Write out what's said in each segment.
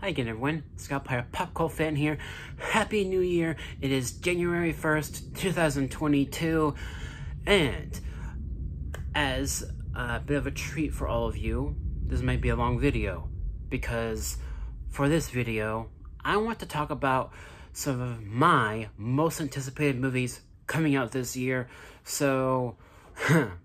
Hi again, everyone. Scott Pyre, Pop Cult Fan here. Happy New Year. It is January 1st, 2022. And as a bit of a treat for all of you, this might be a long video. Because for this video, I want to talk about some of my most anticipated movies coming out this year. So,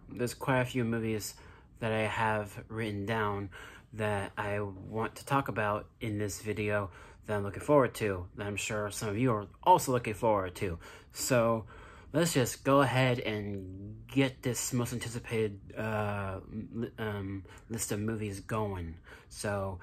there's quite a few movies that I have written down that I want to talk about in this video that I'm looking forward to, that I'm sure some of you are also looking forward to. So let's just go ahead and get this most anticipated list of movies going. So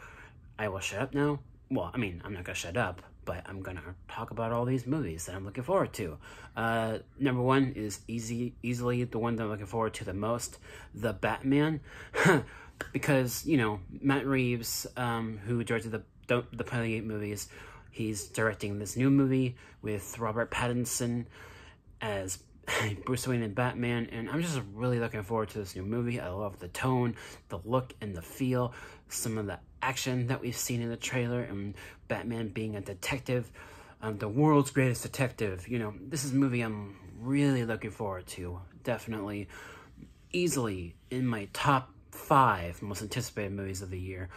I will shut up now. Well, I mean, I'm not gonna shut up, but I'm gonna talk about all these movies that I'm looking forward to. Number one is easily the one that I'm looking forward to the most, The Batman. Because, you know, Matt Reeves, who directed the Planet 8 movies, he's directing this new movie with Robert Pattinson as Bruce Wayne and Batman, and I'm just really looking forward to this new movie. I love the tone, the look, and the feel, some of the action that we've seen in the trailer, and Batman being a detective, the world's greatest detective. You know, this is a movie I'm really looking forward to. Definitely, easily in my top 5 most anticipated movies of the year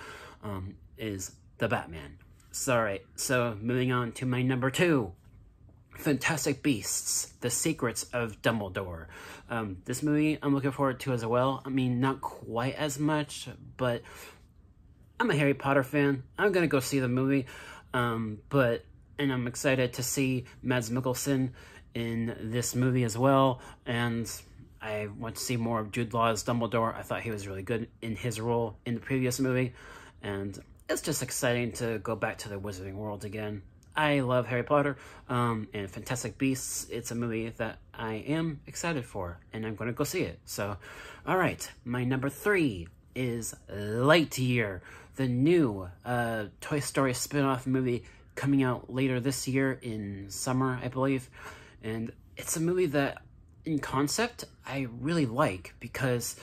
is The Batman. So moving on to my number 2, Fantastic Beasts: The Secrets of Dumbledore. This movie I'm looking forward to as well. I mean, not quite as much, but I'm a Harry Potter fan. I'm gonna go see the movie, and I'm excited to see Mads Mikkelsen in this movie as well, and I want to see more of Jude Law as Dumbledore. I thought he was really good in his role in the previous movie, and it's just exciting to go back to the Wizarding World again. I love Harry Potter, and Fantastic Beasts. It's a movie that I am excited for, and I'm going to go see it. So, alright, my number 3 is Lightyear, the new Toy Story spin-off movie coming out later this year in summer, I believe. And it's a movie that, in concept, I really like, because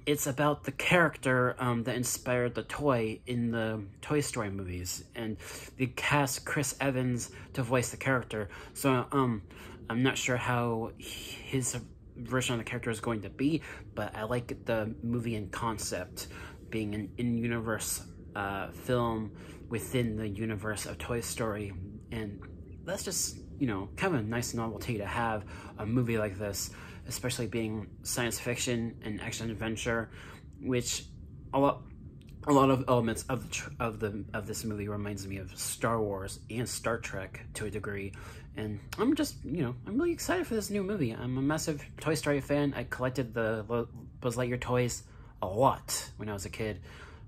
it's about the character that inspired the toy in the Toy Story movies, and they cast Chris Evans to voice the character. So I'm not sure how his version of the character is going to be, but I like the movie in concept being an in-universe film within the universe of Toy Story, and that's just, you know, kind of a nice novelty to have a movie like this, especially being science fiction and action adventure, which a lot of elements of this movie reminds me of Star Wars and Star Trek to a degree. And I'm just, you know, I'm really excited for this new movie. I'm a massive Toy Story fan. I collected the Buzz Lightyear toys a lot when I was a kid.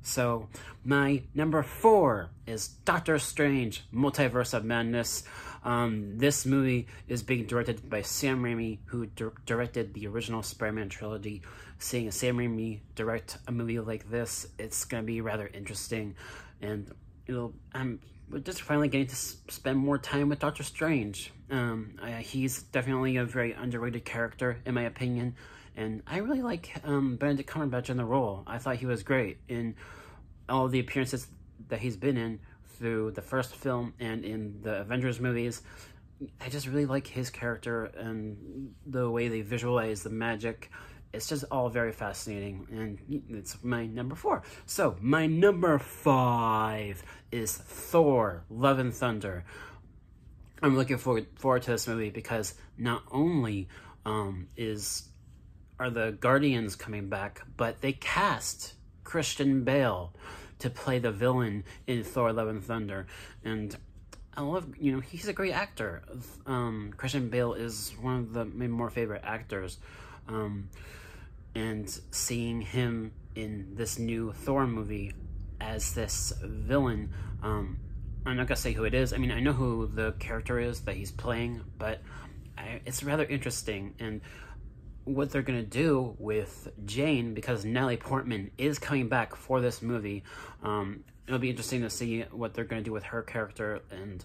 So my number 4 is Doctor Strange: Multiverse of Madness. This movie is being directed by Sam Raimi, who directed the original Spider-Man trilogy. Seeing Sam Raimi direct a movie like this, it's gonna be rather interesting, and I'm just finally getting to spend more time with Doctor Strange. He's definitely a very underrated character, in my opinion, and I really like Benedict Cumberbatch in the role. I thought he was great in all the appearances that he's been in through the first film and in the Avengers movies. I just really like his character and the way they visualize the magic. It's just all very fascinating, and it's my number 4. So my number 5 is Thor: Love and Thunder. I'm looking forward to this movie because not only are the Guardians coming back, but they cast Christian Bale to play the villain in Thor: Love and Thunder, and I love, you know, he's a great actor. Christian Bale is one of my more favorite actors, and seeing him in this new Thor movie as this villain, I'm not gonna say who it is. I mean, I know who the character is that he's playing, but it's rather interesting, and what they're gonna do with Jane, because Natalie Portman is coming back for this movie. It'll be interesting to see what they're gonna do with her character, and,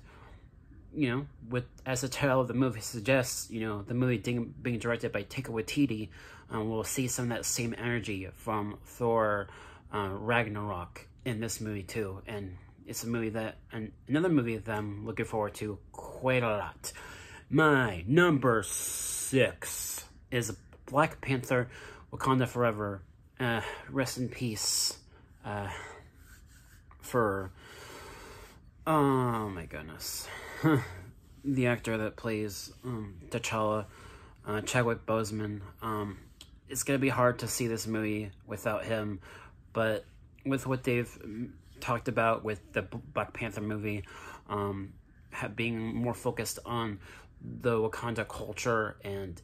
you know, as the title of the movie suggests, you know, the movie being directed by Taika Waititi, we'll see some of that same energy from Thor Ragnarok in this movie too, and it's a movie that, another movie that I'm looking forward to quite a lot. My number 6 is Black Panther, Wakanda Forever. Rest in peace, for, oh my goodness, the actor that plays, T'Challa, Chadwick Boseman. It's gonna be hard to see this movie without him, but with what they've talked about with the Black Panther movie, being more focused on the Wakanda culture and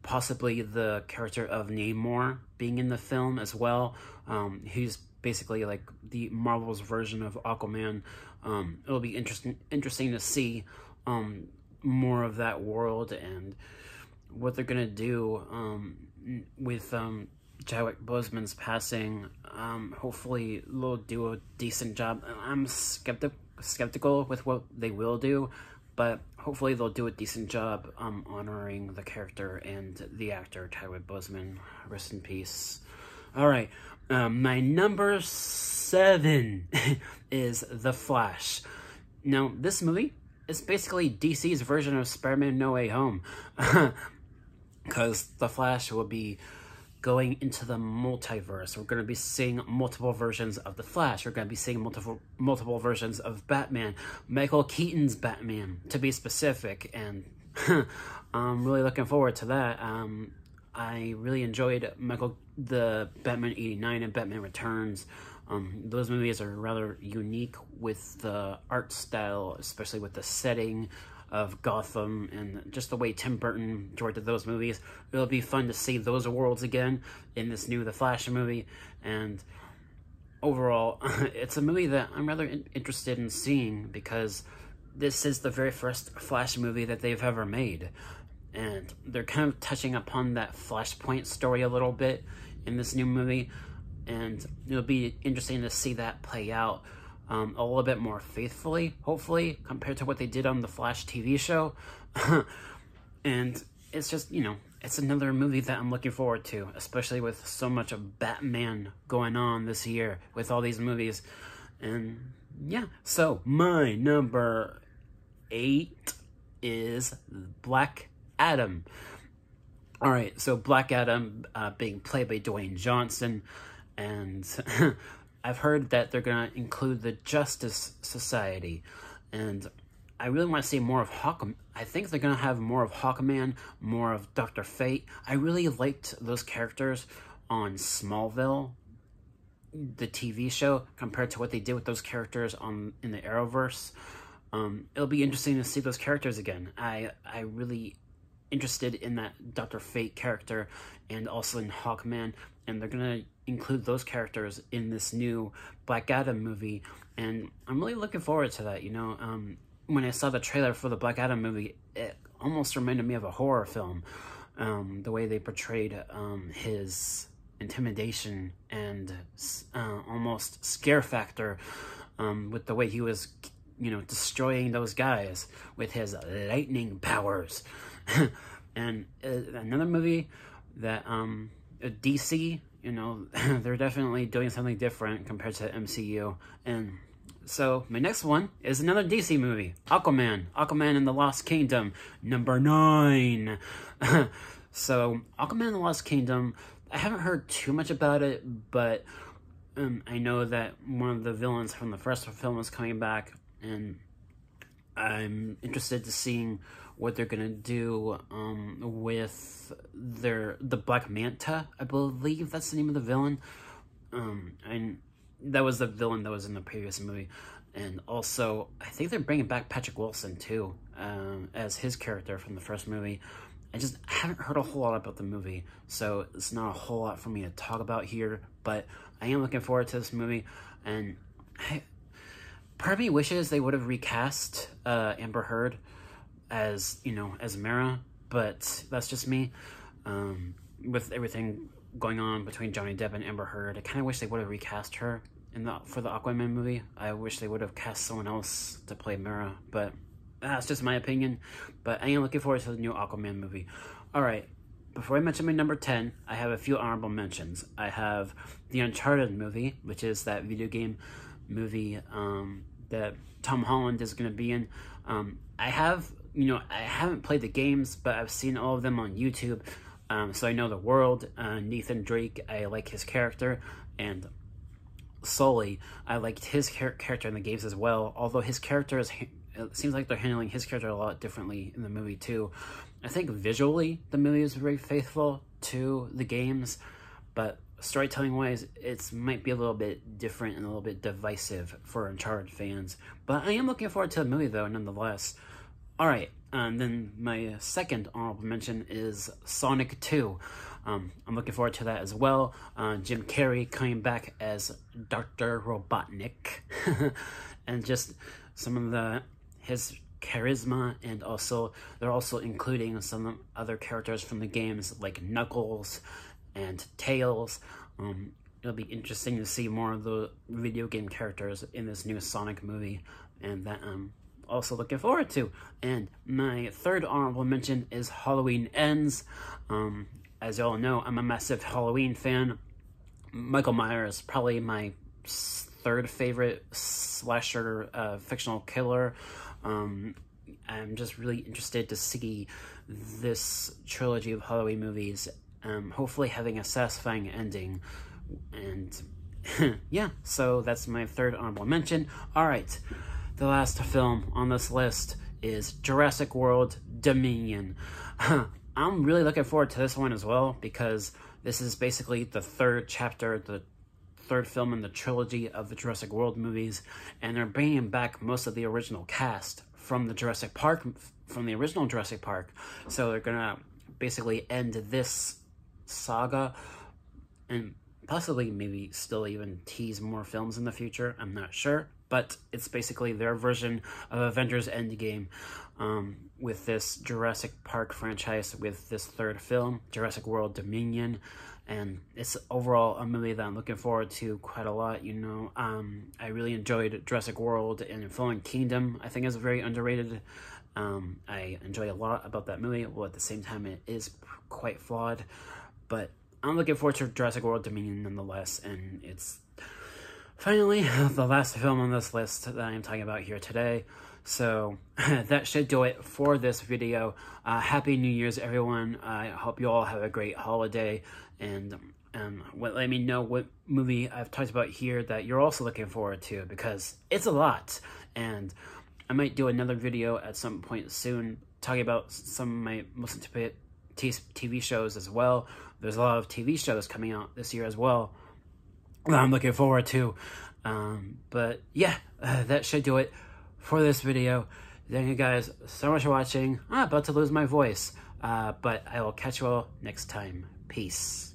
possibly the character of Namor being in the film as well. He's basically like the Marvel's version of Aquaman. It'll be interesting to see more of that world and what they're gonna do with Chadwick Boseman's passing. Hopefully they'll do a decent job. I'm skeptical with what they will do, but hopefully they'll do a decent job honoring the character and the actor, Chadwick Boseman. Rest in peace. Alright, my number 7 is The Flash. Now, this movie is basically DC's version of Spider-Man No Way Home. Because The Flash will be going into the multiverse. We're going to be seeing multiple versions of The Flash. We're going to be seeing multiple versions of Batman. Michael Keaton's Batman, to be specific. And I'm really looking forward to that. I really enjoyed the Batman 89 and Batman Returns. Those movies are rather unique with the art style, especially with the setting of Gotham and just the way Tim Burton directed those movies. It'll be fun to see those worlds again in this new The Flash movie. And overall, it's a movie that I'm rather interested in seeing because this is the very first Flash movie that they've ever made. And they're kind of touching upon that Flashpoint story a little bit in this new movie. And it'll be interesting to see that play out a little bit more faithfully, hopefully, compared to what they did on the Flash TV show. And it's just, you know, it's another movie that I'm looking forward to, especially with so much of Batman going on this year with all these movies. And yeah, so my number 8 is Black Adam. Alright, so Black Adam being played by Dwayne Johnson, and I've heard that they're going to include the Justice Society, and I really want to see more of Hawkman. I think they're going to have more of Hawkman, more of Dr. Fate. I really liked those characters on Smallville, the TV show, compared to what they did with those characters in the Arrowverse. It'll be interesting to see those characters again. I really interested in that Dr. Fate character and also in Hawkman, and they're going to include those characters in this new Black Adam movie, and I'm really looking forward to that. You know, when I saw the trailer for the Black Adam movie, it almost reminded me of a horror film, the way they portrayed his intimidation and almost scare factor with the way he was, you know, destroying those guys with his lightning powers. And another movie that DC, you know, they're definitely doing something different compared to MCU. And so my next one is another DC movie, Aquaman and the Lost Kingdom, number 9. So Aquaman and the Lost Kingdom, I haven't heard too much about it, but I know that one of the villains from the first film is coming back, and I'm interested to seeing what they're gonna do with the Black Manta. I believe that's the name of the villain, and that was the villain that was in the previous movie. And also, I think they're bringing back Patrick Wilson too, as his character from the first movie. I just haven't heard a whole lot about the movie, so it's not a whole lot for me to talk about here, but I am looking forward to this movie. And part of me wishes they would have recast Amber Heard as, you know, as Mera, but that's just me. With everything going on between Johnny Depp and Amber Heard, I kind of wish they would have recast her for the Aquaman movie. I wish they would have cast someone else to play Mera, but that's just my opinion. But I am looking forward to the new Aquaman movie. Alright, before I mention my number 10, I have a few honorable mentions. I have the Uncharted movie, which is that video game movie that Tom Holland is going to be in. I haven't played the games, but I've seen all of them on YouTube, so I know the world. Nathan Drake, I like his character, and Sully, I liked his character in the games as well, although his character it seems like they're handling his character a lot differently in the movie too. I think visually the movie is very faithful to the games, but storytelling wise it might be a little bit different and a little bit divisive for Uncharted fans. But I am looking forward to the movie though, nonetheless. Alright, then my second honorable mention is Sonic 2. I'm looking forward to that as well. Jim Carrey coming back as Dr. Robotnik. And just some of his charisma, and also they're also including some other characters from the games like Knuckles and Tails. It'll be interesting to see more of the video game characters in this new Sonic movie, and that I'm also looking forward to. And my third honorable mention is Halloween Ends. As you all know, I'm a massive Halloween fan. Michael Myers is probably my third favorite slasher fictional killer. I'm just really interested to see this trilogy of Halloween movies hopefully having a satisfying ending. And yeah, so that's my third honorable mention. Alright, the last film on this list is Jurassic World Dominion. I'm really looking forward to this one as well, because this is basically the third chapter, the third film in the trilogy of the Jurassic World movies, and they're bringing back most of the original cast from the original Jurassic Park. So they're gonna basically end this saga, and possibly maybe still even tease more films in the future. I'm not sure, but it's basically their version of Avengers Endgame, with this Jurassic Park franchise, with this third film, Jurassic World Dominion. And it's overall a movie that I'm looking forward to quite a lot. You know, I really enjoyed Jurassic World, and Fallen Kingdom I think is very underrated. I enjoy a lot about that movie, while at the same time it is quite flawed. But I'm looking forward to Jurassic World Dominion nonetheless, and it's finally the last film on this list that I'm talking about here today. So that should do it for this video. Happy New Year's, everyone. I hope you all have a great holiday, and let me know what movie I've talked about here that you're also looking forward to, because it's a lot. And I might do another video at some point soon talking about some of my most anticipated TV shows as well. There's a lot of TV shows coming out this year as well that I'm looking forward to. But yeah, that should do it for this video. Thank you guys so much for watching. I'm about to lose my voice, but I will catch you all next time. Peace.